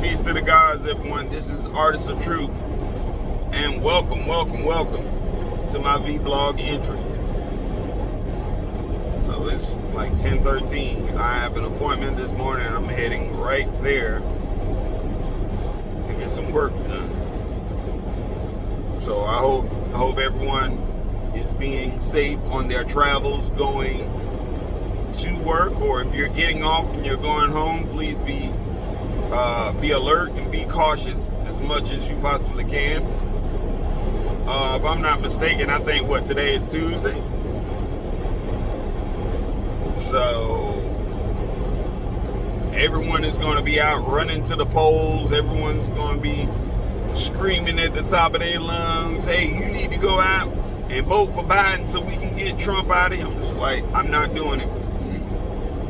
Peace to the gods, everyone. This is Artists of Truth, and welcome to my vlog entry. So it's like 10:13. I have an appointment this morning. I'm heading right there to get some work done. So I hope everyone is being safe on their travels going to work, or if you're getting off and you're going home, please be alert and be cautious as much as you possibly can. If I'm not mistaken, I think today is Tuesday. So everyone is going to be out running to the polls. Everyone's going to be screaming at the top of their lungs, hey, you need to go out and vote for Biden so we can get Trump out of here. I'm just like, I'm not doing it.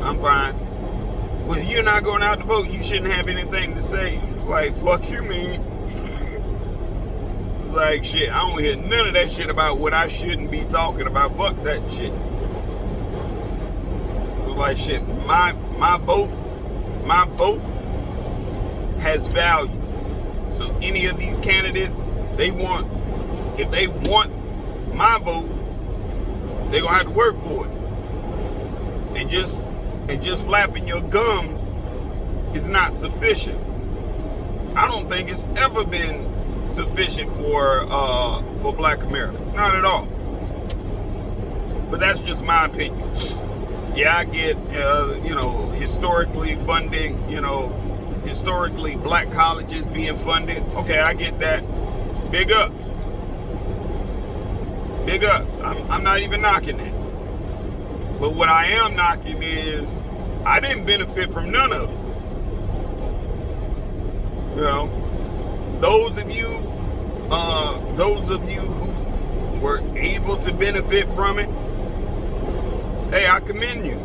I'm fine. Well, if you're not going out to vote, you shouldn't have anything to say. It's like, fuck you, man. It's like, shit, I don't hear none of that shit about what I shouldn't be talking about. Fuck that shit. It's like, shit, my vote has value. So any of these candidates, if they want my vote, they're going to have to work for it. And just flapping your gums is not sufficient. I don't think it's ever been sufficient for Black America. Not at all. But that's just my opinion. Yeah, I get historically funding, historically black colleges being funded. Okay, I get that. Big ups. Big ups. I'm not even knocking that. But what I am knocking is I didn't benefit from none of it. Those of you who were able to benefit from it, hey, I commend you.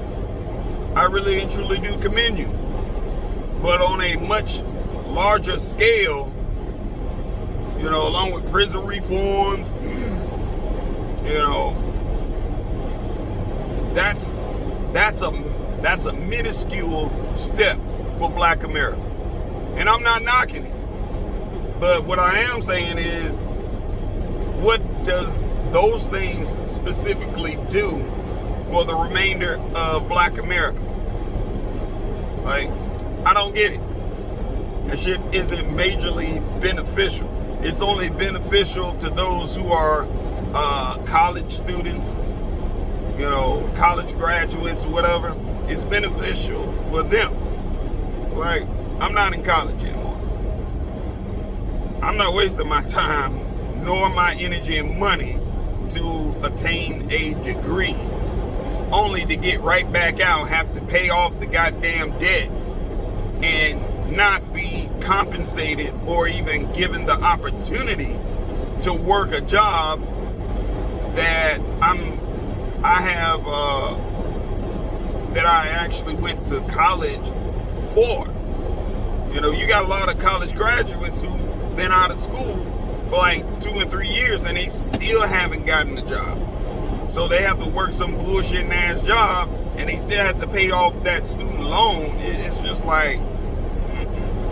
I really and truly do commend you. But on a much larger scale, along with prison reforms, that's a minuscule step for Black America. And I'm not knocking it. But what I am saying is, what does those things specifically do for the remainder of Black America? Like, I don't get it. That shit isn't majorly beneficial. It's only beneficial to those who are college students, college graduates or whatever. It's beneficial for them. Like, I'm not in college anymore. I'm not wasting my time nor my energy and money to attain a degree only to get right back out, have to pay off the goddamn debt, and not be compensated or even given the opportunity to work a job that I actually went to college for. You got a lot of college graduates who've been out of school for like 2 and 3 years and they still haven't gotten a job. So they have to work some bullshitting ass job and they still have to pay off that student loan. It's just like,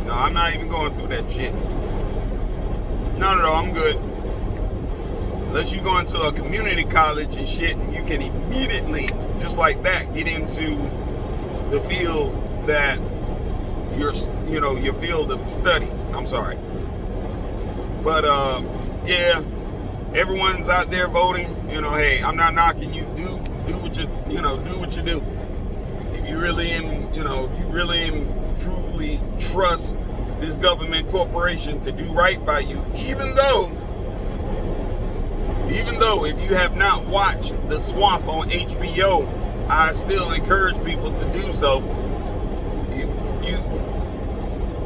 no, I'm not even going through that shit. Not at all, I'm good. Unless you go into a community college and shit, and you can immediately, just like that, get into the field that your field of study. I'm sorry. But yeah, everyone's out there voting. Hey, I'm not knocking you. Do what you do. If you really truly trust this government corporation to do right by you, even though if you have not watched The Swamp on HBO, I still encourage people to do so.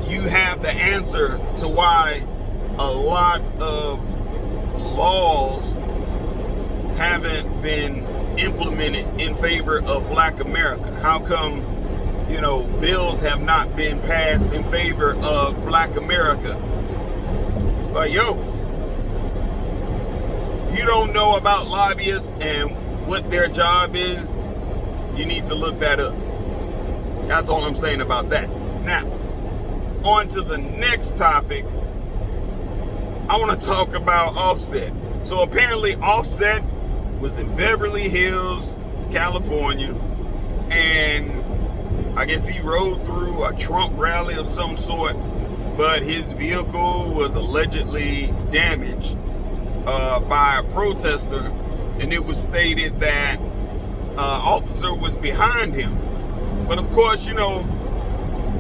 You have the answer to why a lot of laws haven't been implemented in favor of Black America. How come, bills have not been passed in favor of Black America? It's like, yo, you don't know about lobbyists and what their job is, you need to look that up. That's all I'm saying about that. Now, on to the next topic, I want to talk about Offset. So apparently Offset was in Beverly Hills, California, and I guess he rode through a Trump rally of some sort, but his vehicle was allegedly damaged by a protester, and it was stated that officer was behind him. But of course,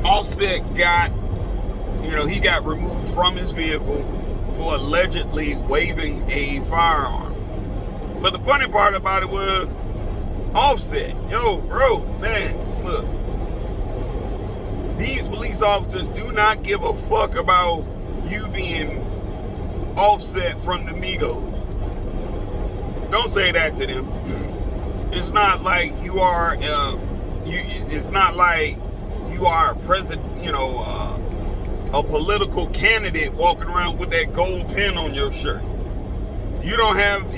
Offset got removed from his vehicle for allegedly waving a firearm. But the funny part about it was Offset, bro, man, look, these police officers do not give a fuck about you being Offset from the Migos. Don't say that to them. It's not like you are. It's not like you are a president. A political candidate walking around with that gold pin on your shirt. You don't have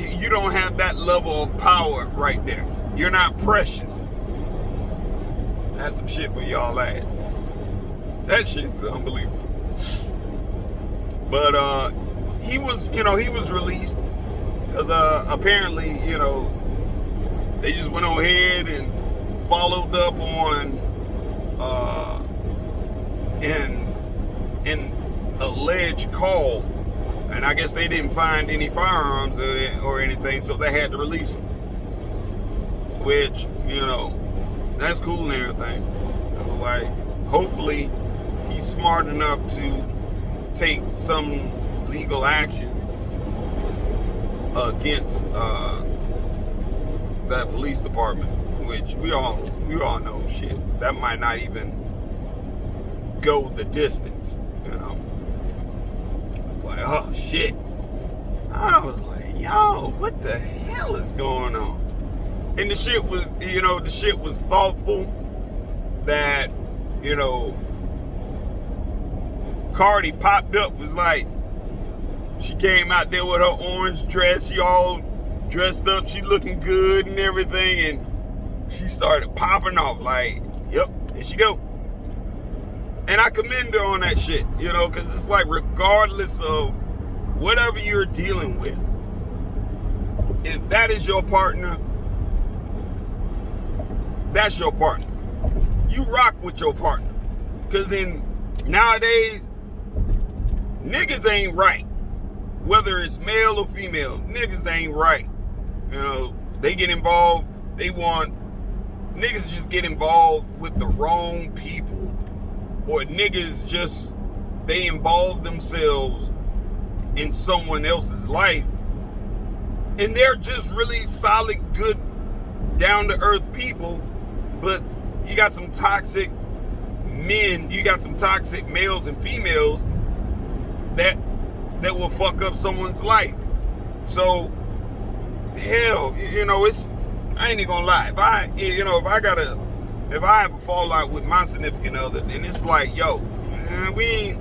that level of power right there. You're not Precious. That's some shit for y'all ass. That shit's unbelievable. But he was released because apparently, they just went on ahead and followed up on an alleged call, and I guess they didn't find any firearms or anything, so they had to release him. Which, that's cool and everything. Like, hopefully he's smart enough to take some legal actions against that police department, which we all know shit. That might not even go the distance, It's like, oh shit. I was like, yo, what the hell is going on? And the shit was thoughtful that, Cardi popped up, was like, she came out there with her orange dress, she all dressed up, she looking good and everything, and she started popping off like, yep, here she go. And I commend her on that shit, because it's like, regardless of whatever you're dealing with, if that is your partner, that's your partner. You rock with your partner. Because nowadays, niggas ain't right. Whether it's male or female, niggas ain't right. They get involved, niggas just get involved with the wrong people. Or niggas they involve themselves in someone else's life. And they're just really solid, good, down-to-earth people. But you got some toxic men, you got some toxic males and females that will fuck up someone's life. So, hell, I ain't even gonna lie. If I have a fallout with my significant other, then it's like, yo, we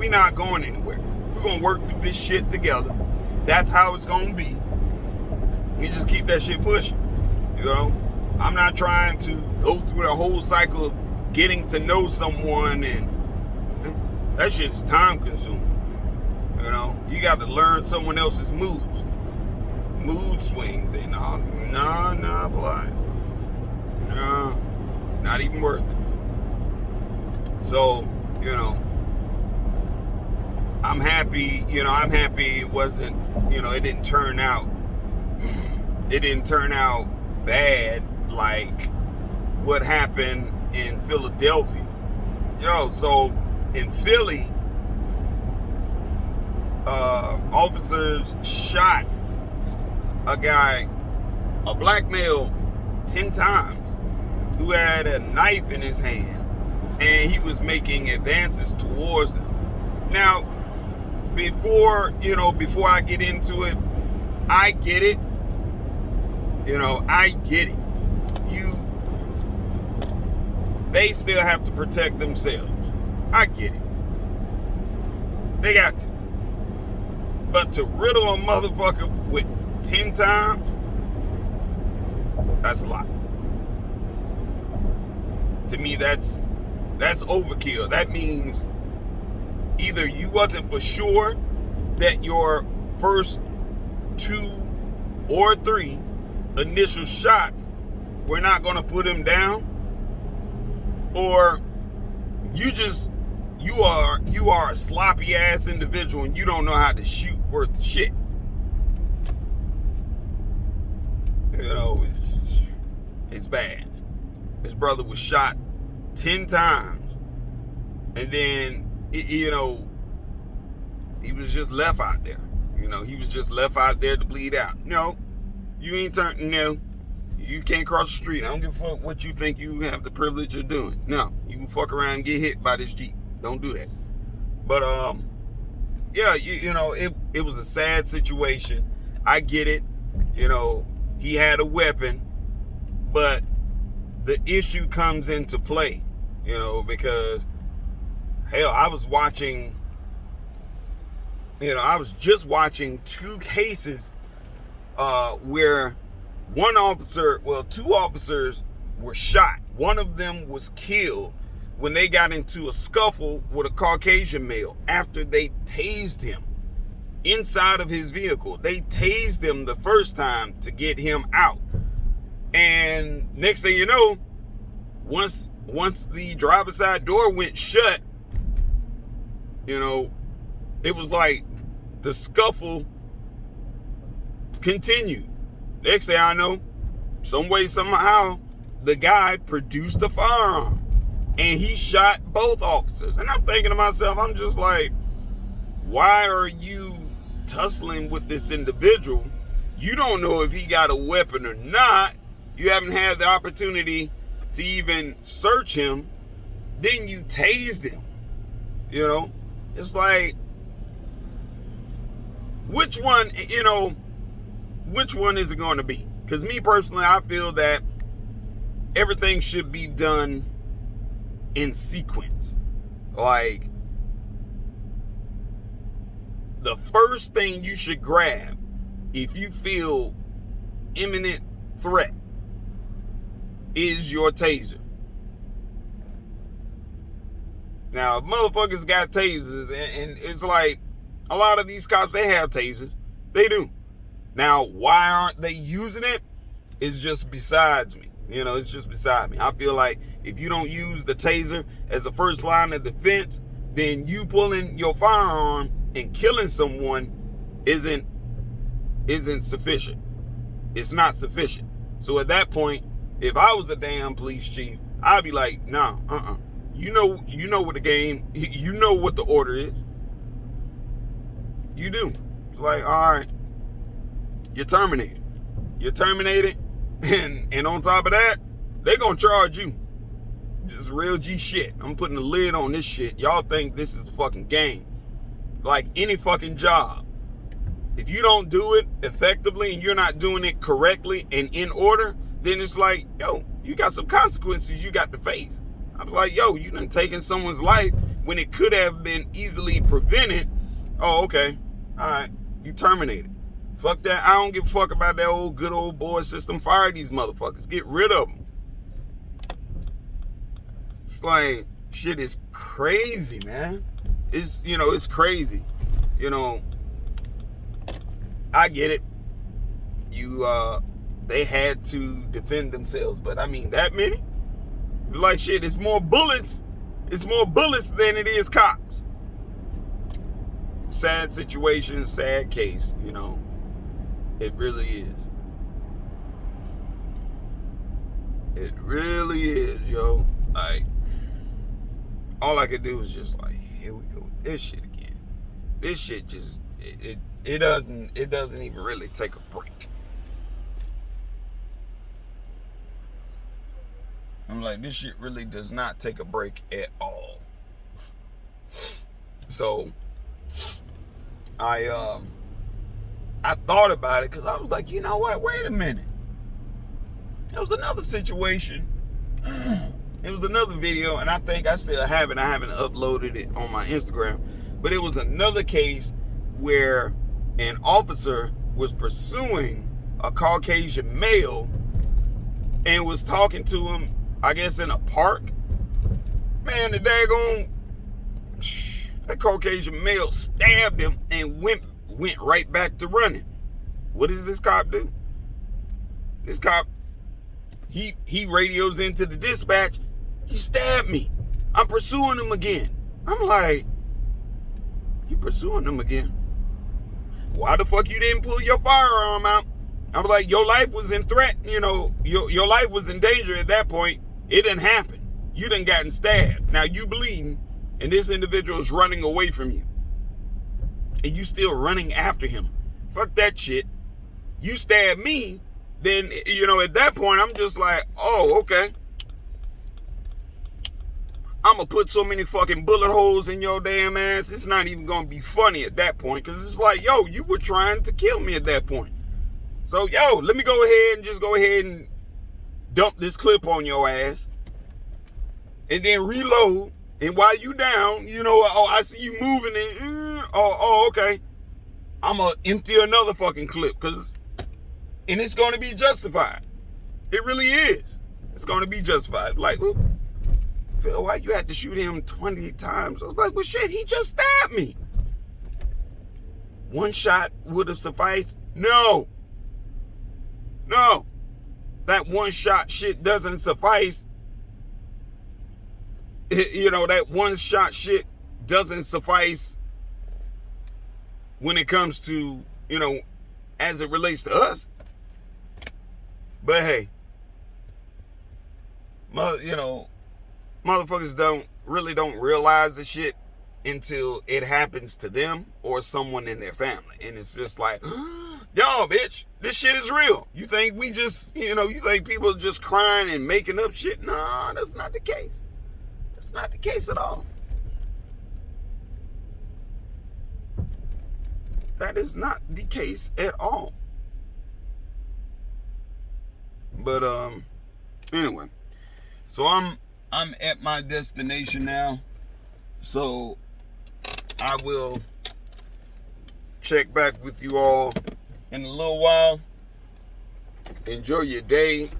not going anywhere. We're gonna work through this shit together. That's how it's gonna be. We just keep that shit pushing. I'm not trying to go through the whole cycle of getting to know someone, and that shit's time consuming. You got to learn someone else's mood swings, and nah, boy. No, not even worth it. So, I'm happy, it wasn't, it didn't turn out bad like what happened in Philadelphia. So in Philly, officers shot a black male 10 times who had a knife in his hand, and he was making advances towards them. Now, before I get into it, I get it. I get it. They still have to protect themselves. I get it. They got to. But to riddle a motherfucker with 10 times, that's a lot. To me, that's overkill. That means either you wasn't for sure that your first 2 or 3 initial shots were not going to put him down, or you are a sloppy ass individual and you don't know how to shoot worth shit. You know, it's bad. His brother was shot 10 times, and then he was just left out there. He was just left out there to bleed out. No, you ain't turning. No, you can't cross the street. I don't give a fuck what you think you have the privilege of doing. No, you can fuck around and get hit by this Jeep. Don't do that. But yeah, it was a sad situation. I get it. He had a weapon, but the issue comes into play. Because hell, I was just watching 2 cases where 2 officers were shot. One of them was killed when they got into a scuffle with a Caucasian male after they tased him inside of his vehicle. They tased him the first time to get him out. And next thing you know, once the driver's side door went shut, it was like the scuffle continued. Next thing I know, some way, somehow, the guy produced a firearm and he shot both officers. And I'm thinking to myself, I'm just like, why are you tussling with this individual? You don't know if he got a weapon or not. You haven't had the opportunity to even search him. Then you tased him. It's like, which one is it going to be? Because me personally, I feel that everything should be done in sequence. Like, the first thing you should grab if you feel imminent threat is your taser. Now, motherfuckers got tasers, and it's like, a lot of these cops, they have tasers. They do. Now, why aren't they using it? It's just besides me. It's just beside me. I feel like if you don't use the taser as a first line of defense, then you pulling your firearm and killing someone isn't sufficient. It's not sufficient. So at that point, if I was a damn police chief, I'd be like, nah, You know what the game, you know what the order is. You do. It's like, all right, you're terminated. You're terminated, and on top of that, they're gonna charge you. Just real G shit. I'm putting a lid on this shit. Y'all think this is a fucking game. Like any fucking job. If you don't do it effectively and you're not doing it correctly and in order, then it's like, yo, you got some consequences you got to face. I was like, yo, you done taken someone's life when it could have been easily prevented. Oh, okay. All right. You terminated. Fuck that. I don't give a fuck about that good old boy system. Fire these motherfuckers. Get rid of them. It's like, shit is crazy, man. It's crazy. I get it. They had to defend themselves, but I mean, that many? Like, shit, it's more bullets. It's more bullets than it is cops. Sad situation, sad case, It really is. It really is, yo. Like, all I could do was just like, here we go with this shit again. This shit just, it doesn't even really take a break. I'm like, this shit really does not take a break at all. So I thought about it because I was like, you know what? Wait a minute. There was another situation. It was another video, and I think I still have it. I haven't uploaded it on my Instagram. But it was another case where an officer was pursuing a Caucasian male and was talking to him, I guess, in a park. Man, the That Caucasian male stabbed him and went right back to running. What does this cop do? This cop, he radios into the dispatch. He stabbed me. I'm pursuing him again. I'm like, you pursuing him again? Why the fuck you didn't pull your firearm out? I was like, your life was in threat. Your life was in danger at that point. It didn't happen. You done gotten stabbed. Now you bleeding, and this individual is running away from you. And you still running after him. Fuck that shit. You stab me, then, at that point, I'm just like, oh, okay. I'm going to put so many fucking bullet holes in your damn ass. It's not even going to be funny at that point. Because it's like, yo, you were trying to kill me at that point. So, yo, let me go ahead and dump this clip on your ass. And then reload. And while you down, I see you moving. And, okay. I'm going to empty another fucking clip. And it's going to be justified. It really is. It's going to be justified. Like, Phil, why you had to shoot him 20 times? I was like, well, shit, he just stabbed me. One shot would have sufficed? No. That one shot shit doesn't suffice. That one shot shit doesn't suffice when it comes to, as it relates to us. But hey, motherfuckers don't realize the shit until it happens to them or someone in their family. And it's just like, yo, bitch, this shit is real. You think we just, you think people are just crying and making up shit? Nah, that's not the case. That's not the case at all. That is not the case at all. But anyway, so I'm at my destination now. So I will check back with you all in a little while. Enjoy your day.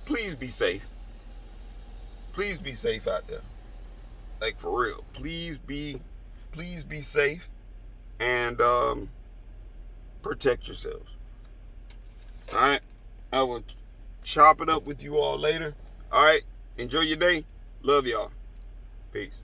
Please be safe. Please be safe out there. Like, for real. Please be safe and protect yourselves. All right. I will chop it up with you all later. All right. Enjoy your day. Love y'all. Peace.